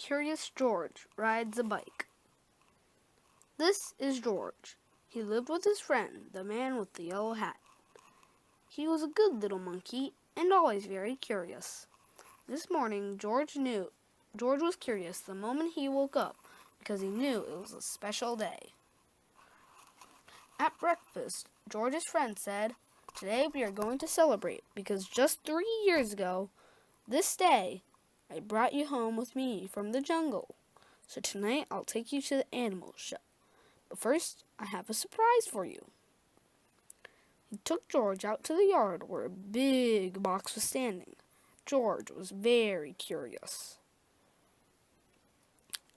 Curious George Rides a Bike. This is George. He lived with his friend, the man with the yellow hat. He was a good little monkey and always very curious. This morning, George was curious the moment he woke up because he knew it was a special day. At breakfast, George's friend said, "Today we are going to celebrate because just 3 years ago, this day, I brought you home with me from the jungle. So tonight I'll take you to the animal show. But first, I have a surprise for you." He took George out to the yard where a big box was standing. George was very curious.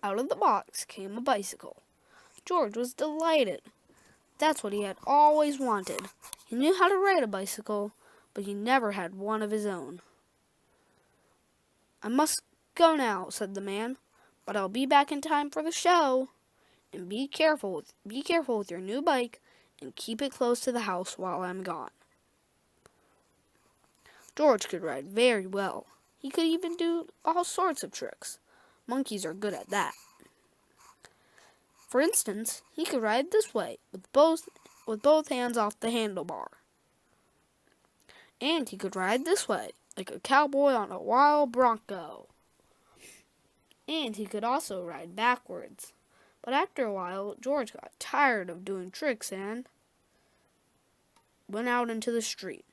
Out of the box came a bicycle. George was delighted. That's what he had always wanted. He knew how to ride a bicycle, but he never had one of his own. "I must go now," said the man, "but I'll be back in time for the show. And be careful with your new bike and keep it close to the house while I'm gone." George could ride very well. He could even do all sorts of tricks. Monkeys are good at that. For instance, he could ride this way with both hands off the handlebar. And he could ride this way like a cowboy on a wild bronco. And he could also ride backwards. But after a while, George got tired of doing tricks and went out into the street.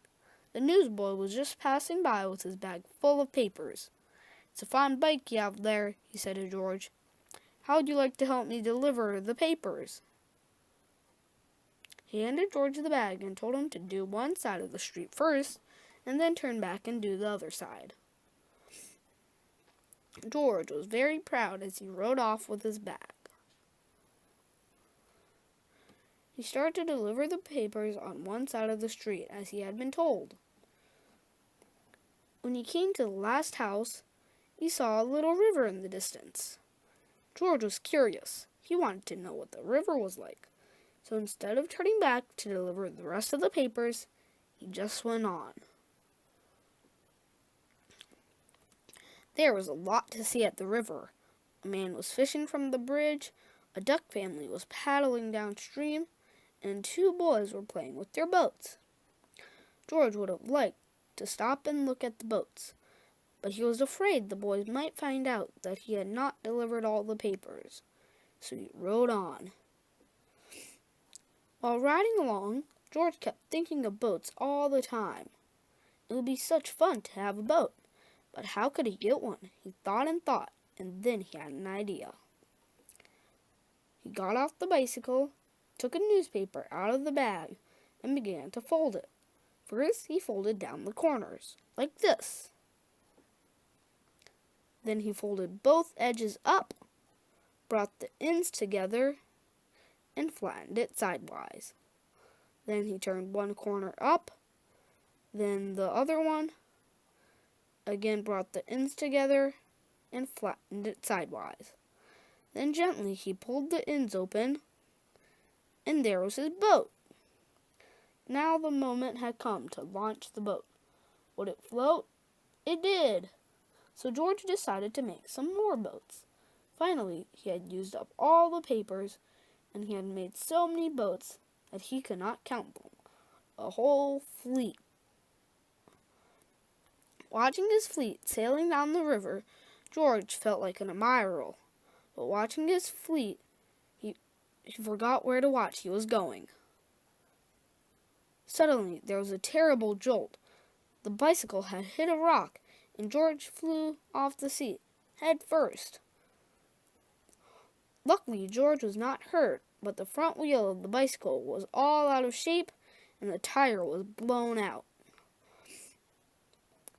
The newsboy was just passing by with his bag full of papers. "It's a fine bike you have there," he said to George. "How would you like to help me deliver the papers?" He handed George the bag and told him to do one side of the street first and then turn back and do the other side. George was very proud as he rode off with his bag. He started to deliver the papers on one side of the street as he had been told. When he came to the last house, he saw a little river in the distance. George was curious. He wanted to know what the river was like. So instead of turning back to deliver the rest of the papers, he just went on. There was a lot to see at the river. A man was fishing from the bridge, a duck family was paddling downstream, and 2 boys were playing with their boats. George would have liked to stop and look at the boats, but he was afraid the boys might find out that he had not delivered all the papers, so he rode on. While riding along, George kept thinking of boats all the time. It would be such fun to have a boat, but how could he get one? He thought, and then he had an idea. He got off the bicycle, took a newspaper out of the bag, and began to fold it. First, he folded down the corners, like this. Then he folded both edges up, brought the ends together, and flattened it sidewise. Then he turned one corner up, then the other one, again brought the ends together, and flattened it sidewise. Then gently he pulled the ends open, and there was his boat. Now the moment had come to launch the boat. Would it float? It did. So George decided to make some more boats. Finally, he had used up all the papers, and he had made so many boats that he could not count them. A whole fleet. Watching his fleet sailing down the river, George felt like an admiral. But watching his fleet, he forgot where to watch he was going. Suddenly, there was a terrible jolt. The bicycle had hit a rock, and George flew off the seat, head first. Luckily, George was not hurt, but the front wheel of the bicycle was all out of shape, and the tire was blown out.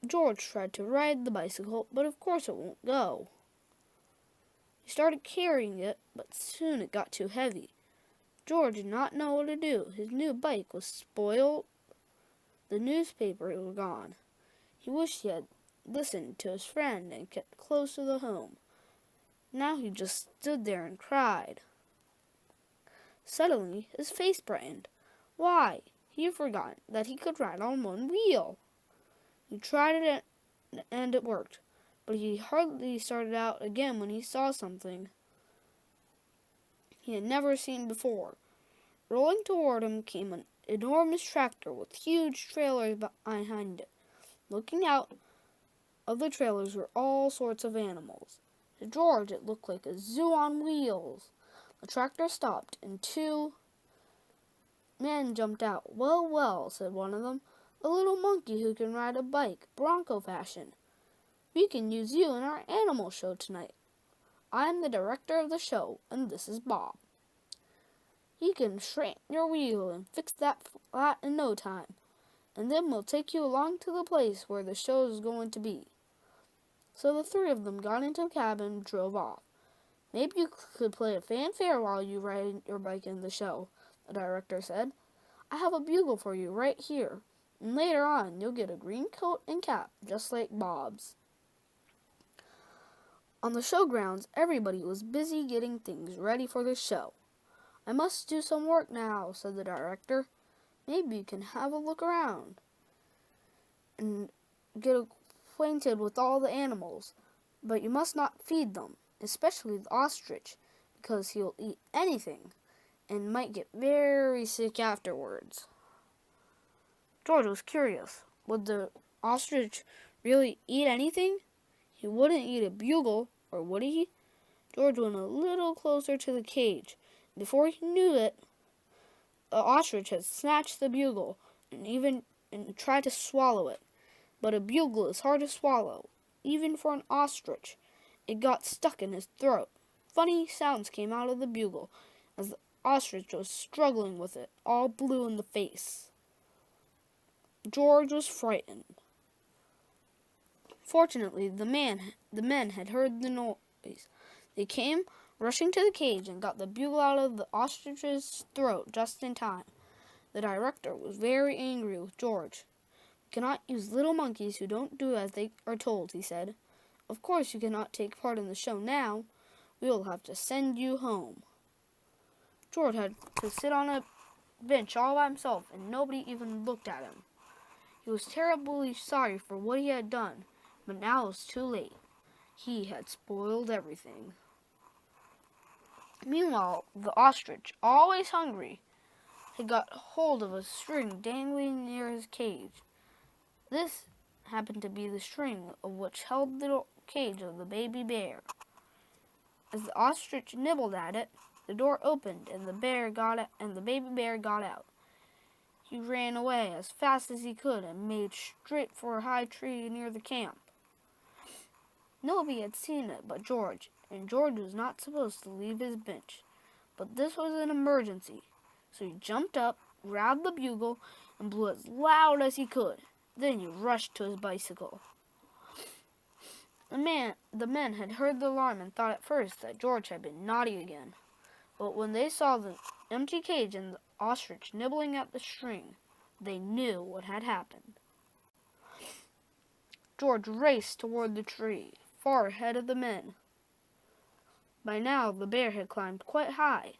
George tried to ride the bicycle, but of course it won't go. He started carrying it, but soon it got too heavy. George did not know what to do. His new bike was spoiled. The newspapers were gone. He wished he had listened to his friend and kept close to the home. Now he just stood there and cried. Suddenly, his face brightened. Why, he had forgotten that he could ride on one wheel. He tried it and it worked, but he hardly started out again when he saw something he had never seen before. Rolling toward him came an enormous tractor with huge trailers behind it. Looking out of the trailers were all sorts of animals. To George, it looked like a zoo on wheels. The tractor stopped, and two men jumped out. "Well, well," said one of them, "a little monkey who can ride a bike, Bronco fashion. We can use you in our animal show tonight. I'm the director of the show, and this is Bob. He can straighten your wheel and fix that flat in no time, and then we'll take you along to the place where the show is going to be." So the three of them got into a cab and drove off. "Maybe you could play a fanfare while you ride your bike in the show," the director said. "I have a bugle for you right here, and later on you'll get a green coat and cap just like Bob's." On the showgrounds, everybody was busy getting things ready for the show. "I must do some work now," said the director. "Maybe you can have a look around and get acquainted with all the animals, but you must not feed them, especially the ostrich, because he'll eat anything and might get very sick afterwards." George was curious. Would the ostrich really eat anything? He wouldn't eat a bugle, or would he? George went a little closer to the cage. Before he knew it, the ostrich had snatched the bugle and tried to swallow it. But a bugle is hard to swallow, even for an ostrich. It got stuck in his throat. Funny sounds came out of the bugle as the ostrich was struggling with it, all blue in the face. George was frightened. Fortunately, the men had heard the noise. They came rushing to the cage and got the bugle out of the ostrich's throat just in time. The director was very angry with George. "You cannot use little monkeys who don't do as they are told," he said. "Of course you cannot take part in the show now. We will have to send you home." George had to sit on a bench all by himself, and nobody even looked at him. He was terribly sorry for what he had done, but now it was too late. He had spoiled everything. Meanwhile, the ostrich, always hungry, had got hold of a string dangling near his cage. This happened to be the string of which held the cage of the baby bear. As the ostrich nibbled at it, the door opened and the baby bear got out. He ran away as fast as he could and made straight for a high tree near the camp. Nobody had seen it but George, and George was not supposed to leave his bench. But this was an emergency, so he jumped up, grabbed the bugle, and blew as loud as he could. Then he rushed to his bicycle. The men had heard the alarm and thought at first that George had been naughty again. But when they saw the empty cage and the ostrich nibbling at the string, they knew what had happened. George raced toward the tree, far ahead of the men. By now, the bear had climbed quite high,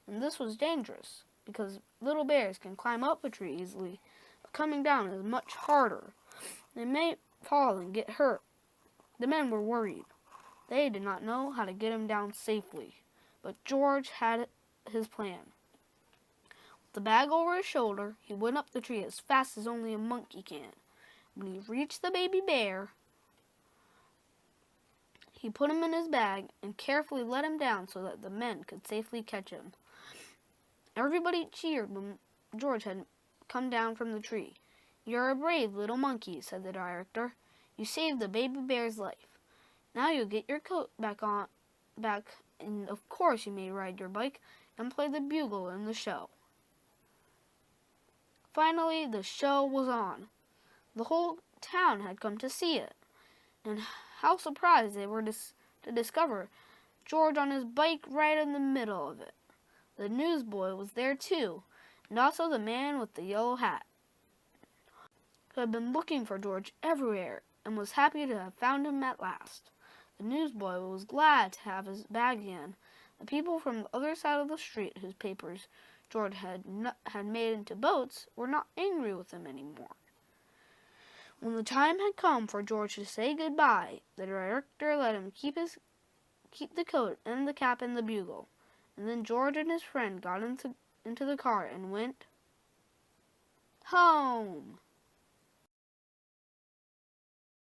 and this was dangerous, because little bears can climb up a tree easily, but coming down is much harder. They may fall and get hurt. The men were worried. They did not know how to get him down safely, but George had his plan. With the bag over his shoulder, he went up the tree as fast as only a monkey can. When he reached the baby bear, he put him in his bag and carefully let him down so that the men could safely catch him. Everybody cheered when George had come down from the tree. "You're a brave little monkey," said the director. "You saved the baby bear's life. Now you'll get your coat back, and of course you may ride your bike and play the bugle in the show." Finally, the show was on. The whole town had come to see it, and how surprised they were to discover George on his bike right in the middle of it. The newsboy was there too, and also the man with the yellow hat, who had been looking for George everywhere and was happy to have found him at last. The newsboy was glad to have his bag again. The people from the other side of the street, whose papers George had made into boats, were not angry with him anymore. When the time had come for George to say goodbye, the director let him keep the coat and the cap and the bugle, and then George and his friend got into the car and went home.